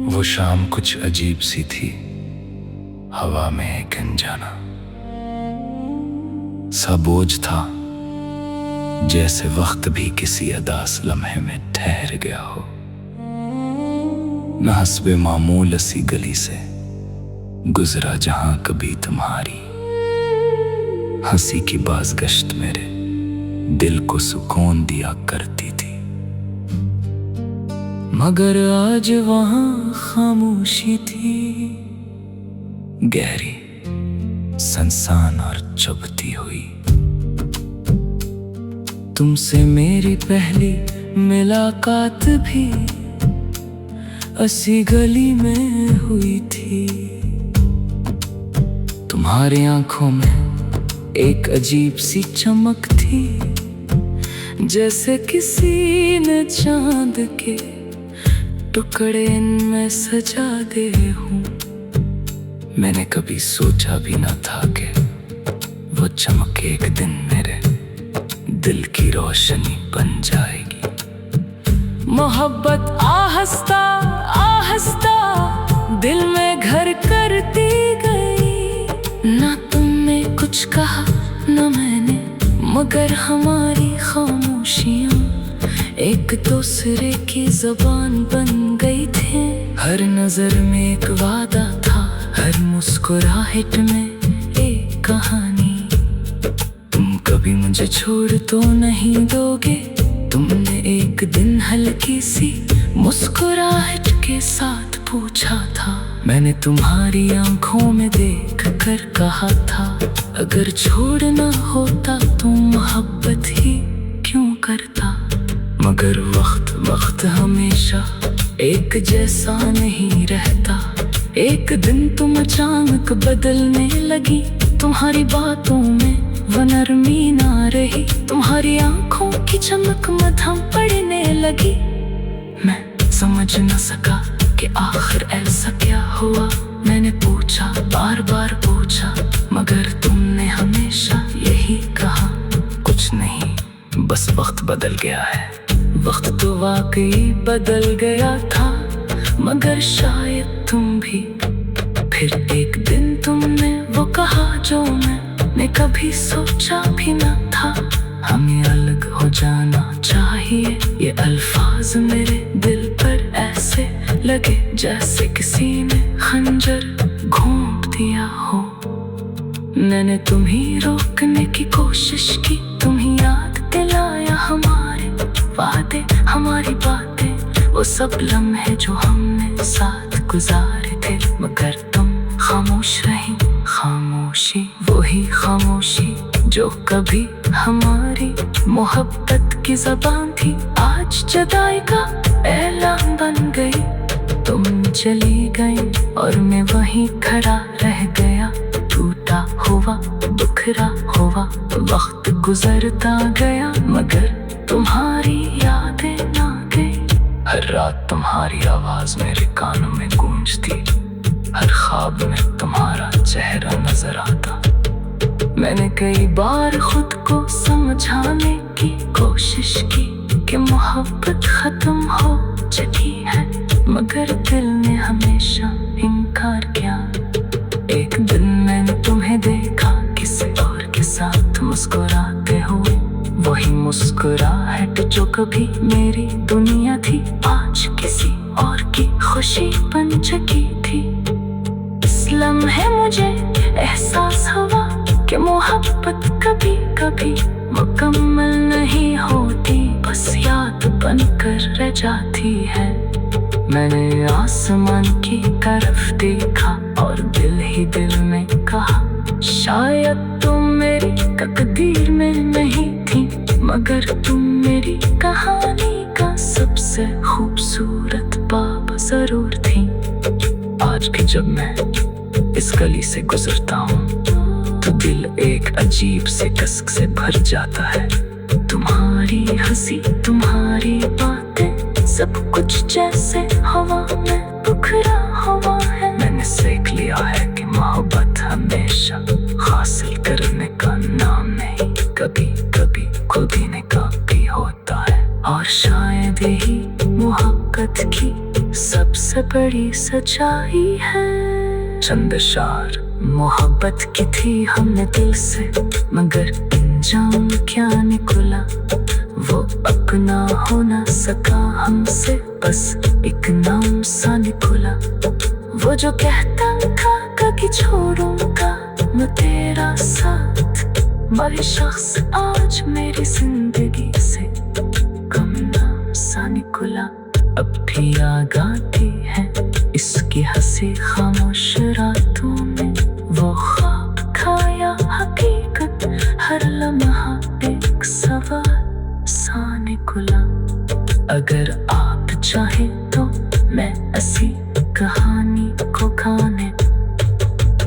वो शाम कुछ अजीब सी थी, हवा में एक अनजाना सा बोझ था, जैसे वक्त भी किसी अदास लम्हे में ठहर गया हो। न हस्बे मामूल सी गली से गुजरा जहां कभी तुम्हारी हंसी की बाज़गश्त मेरे दिल को सुकून दिया करती थी। मगर आज वहां खामोशी थी, गहरी, सनसान और चुभती हुई। तुमसे मेरी पहली मुलाकात भी ऐसी गली में हुई थी। तुम्हारी आंखों में एक अजीब सी चमक थी, जैसे किसी ने चांद के टुकड़े इनमें सजा दे हूँ। मैंने कभी सोचा भी न था कि वो चमक एक दिन मेरे दिल की रोशनी बन जाएगी। मोहब्बत आहिस्ता आहिस्ता दिल में घर करती गई। ना तुमने कुछ कहा न मैंने, मगर हमारी खामोशियाँ एक दूसरे की ज़बान बन गई थी। हर नजर में एक वादा था, हर मुस्कुराहट में एक कहानी। तुम कभी मुझे छोड़ तो नहीं दोगे, तुमने एक दिन हल्की सी मुस्कुराहट के साथ पूछा था। मैंने तुम्हारी आंखों में देख कर कहा था, अगर छोड़ना होता तो मोहब्बत ही क्यों करता। मगर वक्त हमेशा एक जैसा नहीं रहता। एक दिन तुम अचानक बदलने लगी, तुम्हारी बातों में वो नरमी ना रही। तुम्हारी आंखों की चमक मद्धम पड़ने लगी। मैं समझ न सका कि आखिर ऐसा क्या हुआ। मैंने पूछा, बार बार पूछा, मगर तुमने हमेशा यही कहा, कुछ नहीं, बस वक्त बदल गया है। वक्त तो वाकई बदल गया था, मगर शायद तुम भी। फिर एक दिन तुमने वो कहा जो मैंने कभी सोचा भी न था, हमें अलग हो जाना चाहिए। ये अल्फाज मेरे दिल पर ऐसे लगे जैसे किसी ने खंजर घोंप दिया हो। मैंने तुम्हें रोकने की कोशिश की, तुम्हें याद दिलाया हमारे वादे, हमारी बातें, वो सब लम्हे जो हमने साथ गुजारे थे। मगर तुम खामोश रही, खामोशी वही खामोशी जो कभी हमारी मोहब्बत की ज़बान थी, आज जुदाई का ऐलान बन गई। तुम चली गई और मैं वहीं खड़ा रह गया, टूटा हुआ, बिखरा हुआ। वक्त गुजरता गया, मगर तुम्हारी यादें ना गई। हर रात तुम्हारी आवाज मेरे कानों में गूंजती, हर ख्वाब में तुम्हारा चेहरा नजर आता। मैंने कई बार खुद को समझाने की कोशिश की कि मोहब्बत खत्म हो चुकी है, मगर दिल ने हमेशा इनकार किया। एक दिन मैंने तुम्हें देखा किसी और के साथ मुस्कुराते हुए, वही मुस्कुराहट जो कभी मेरी दुनिया थी, आज किसी और की खुशी बन चुकी थी। इस लम्हे मुझे एहसास हुआ कि मोहब्बत कभी कभी मुकम्मल नहीं होती, बस याद बनकर रह जाती है। मैंने आसमान की तरफ देखा और दिल ही दिल में कहा, शायद तुम मेरी तकदीर में नहीं थी, मगर तुम मेरी कहानी का सबसे खूबसूरत बाब जरूर थी। आज भी जब मैं इस गली से गुजरता हूँ तो दिल एक अजीब से कसक से भर जाता है। तुम्हारी हंसी, तुम्हारी बातें, सब कुछ जैसे हवा में बिखरा हुआ है। मैंने सीख लिया है कि मोहब्बत हमेशा हासिल करने का नाम नहीं, कभी कभी खुद ही ने काफी होता है। और शायद यही मोहब्बत ताकत की सबसे बड़ी सच्चाई है। चंद शार मोहब्बत की थी हमने दिल से, मगर अंजाम क्या निकला, वो अपना हो न सका हमसे, बस एक नाम सा निकला। वो जो कहता था कभी छोड़ूंगा मैं तेरा साथ, वही शख्स आज मेरी जिंदगी से कम नाम सा निकला। अब भी याद आती है इसकी हंसी खामोश रातों में, वो ख्वाब खाया हकीकत हर लम्हा एक सवाल सा निकला। अगर आप चाहें तो मैं ऐसी कहानी को गाने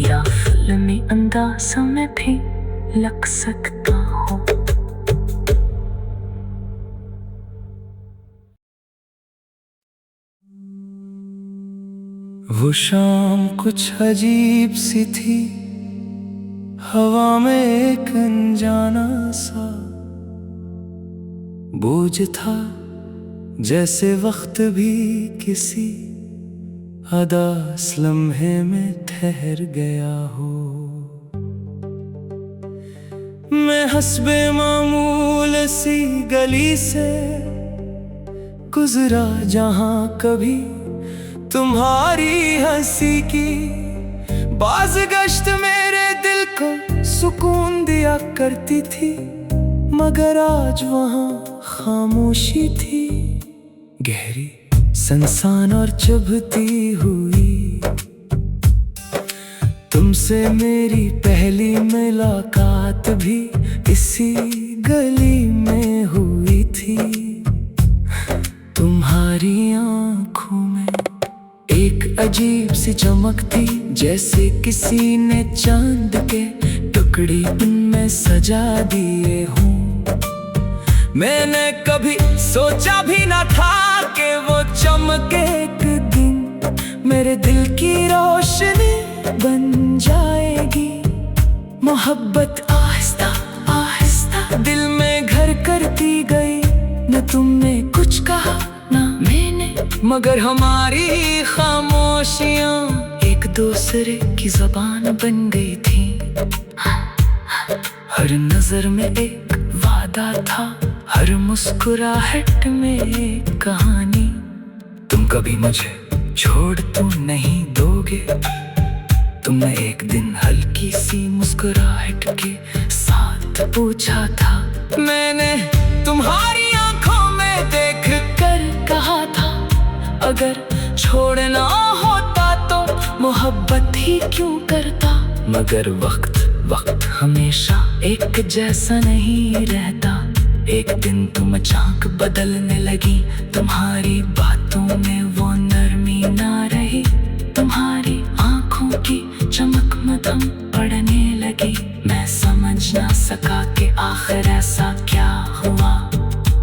या फिल्मी अंदाज में भी लग सकता हूँ। वो शाम कुछ अजीब सी थी, हवा में एक अनजाना सा बोझ था, जैसे वक्त भी किसी अदास लम्हे में ठहर गया हो। मैं हस्बे मामूल सी गली से गुजरा, जहां कभी तुम्हारी हंसी की बाज़गश्त मेरे दिल को सुकून दिया करती थी, मगर आज वहां खामोशी थी, गहरी सनसान और चुभती हुई। तुमसे मेरी पहली मुलाकात भी इसी गली में हुई थी। तुम्हारी आंखों में एक अजीब सी चमक थी, जैसे किसी ने चांद के टुकड़े उनमें सजा दिए हों। मैंने कभी सोचा भी ना था कि वो चमक एक दिन मेरे दिल की रोशनी बन जाएगी। मोहब्बत आहिस्ता आहिस्ता दिल में घर करती गई, न तुमने कुछ कहा ना मैंने, मगर हमारी खामोशियां एक दूसरे की ज़बान बन गई थी। हर नजर में एक वादा था, हर मुस्कुराहट में एक कहानी। तुम कभी मुझे छोड़ तो नहीं दोगे, तुमने एक दिन हल्की सी मुस्कुराहट के साथ पूछा था। मैंने तुम्हारी आंखों में देख कर कहा था, अगर छोड़ना होता तो मोहब्बत ही क्यों करता। मगर वक्त हमेशा एक जैसा नहीं रहता। एक दिन तुम अचानक बदलने लगी, तुम्हारी बातों में वो नरमी ना रही, तुम्हारी आंखों की चमक मदम पड़ने लगी। मैं समझ ना सका कि आखिर ऐसा क्या हुआ।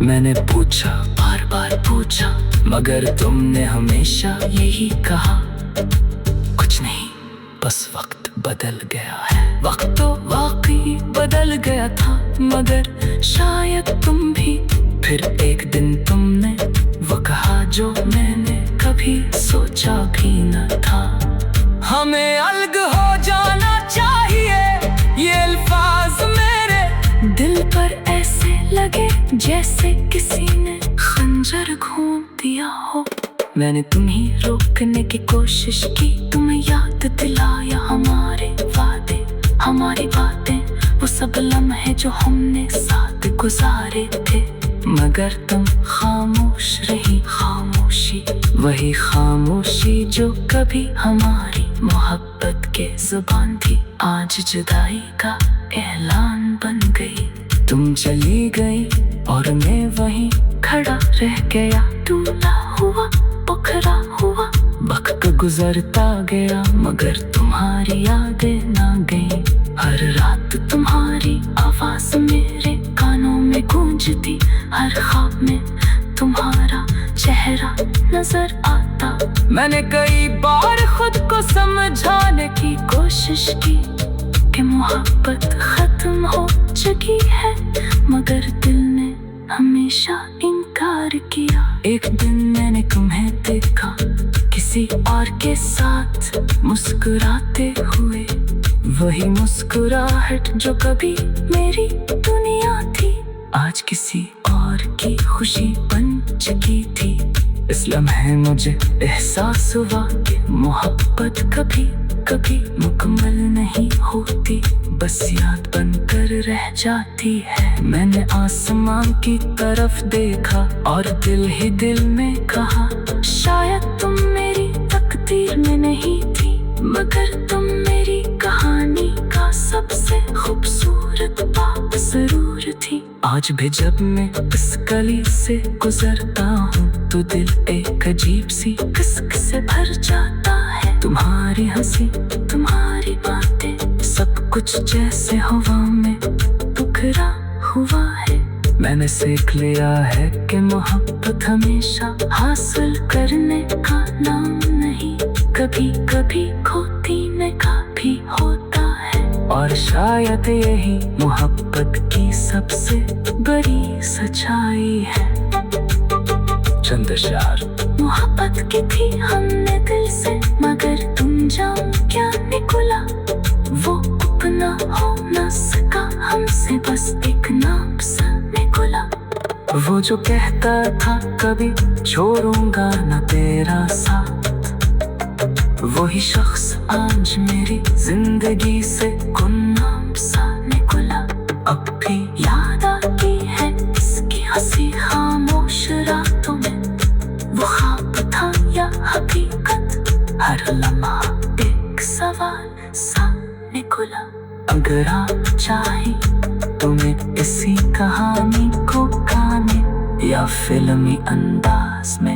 मैंने पूछा, बार बार पूछा, मगर तुमने हमेशा यही कहा, कुछ नहीं, बस वक्त बदल गया है। वक्त तो वाकई बदल गया था, मगर शायद तुम भी। फिर एक दिन तुमने वो कहा जो मैंने कभी सोचा भी न था, हमें अलग हो जाना चाहिए। ये अल्फाज मेरे दिल पर ऐसे लगे जैसे किसी ने खंजर घूम दिया हो। मैंने तुम्हें रोकने की कोशिश की, तुम्हें याद दिलाया हमारे वादे, हमारी बातें, वो सब लम्हे जो हमने साथ गुजारे थे। मगर तुम खामोश रही, खामोशी, वही खामोशी जो कभी हमारी मोहब्बत के जुबान थी, आज जुदाई का ऐलान बन गई। तुम चली गई और मैं वहीं खड़ा रह गया, टूटा हुआ, बुखरा हुआ। वक्त गुजरता गया, मगर तुम्हारी यादें ना गई। हर रात तुम्हारी आवाज मेरे कानों में गूंजती, हर ख्वाब में तुम्हारा चेहरा नजर आता। मैंने कई बार खुद को समझाने की कोशिश की कि मोहब्बत खत्म हो चुकी है, मगर दिल ने हमेशा इन इनकार किया। एक दिन मैंने तुम्हें देखा किसी और के साथ मुस्कुराते हुए, वही मुस्कुराहट जो कभी मेरी दुनिया थी आज किसी और की खुशी बन चुकी थी। इस लम्हे मुझे एहसास हुआ कि मोहब्बत कभी कभी मुकम्मल नहीं होती, बस याद बनकर रह जाती है। मैंने आसमान की तरफ देखा और दिल ही दिल में कहा, शायद तुम मेरी तकदीर में नहीं थी, मगर तुम मेरी कहानी का सबसे खूबसूरत बात जरूर थी। आज भी जब मैं इस गली से गुजरता हूँ तो दिल एक अजीब सी किस्क से भर जाता है। तुम्हारी हंसी, तुम्हारी बातें, सब कुछ जैसे हवा में बिखरा हुआ है। मैंने सीख लिया है कि मोहब्बत हमेशा हासिल करने का नाम नहीं, कभी कभी खोने का भी होता है। और शायद यही मोहब्बत की सबसे बड़ी सच्चाई है। चंद अशआर। मोहब्बत की थी हमने दिल से, मगर तुम जाओ क्या निकला, वो अपना हो न सका हमसे, बस एक नाम सा निकला। वो जो कहता था कभी छोड़ूंगा न तेरा साथ, वही शख्स आज मेरी जिंदगी से गुमनाम सा निकला। अब भी याद आती है इसकी हंसी खामोश रातों में, वो ख्वाब था या हकीकत, हर लम्हा एक सवाल सा निकला। अगर आप चाहे तुम्हें इसी कहानी को गाने या फिल्मी अंदाज में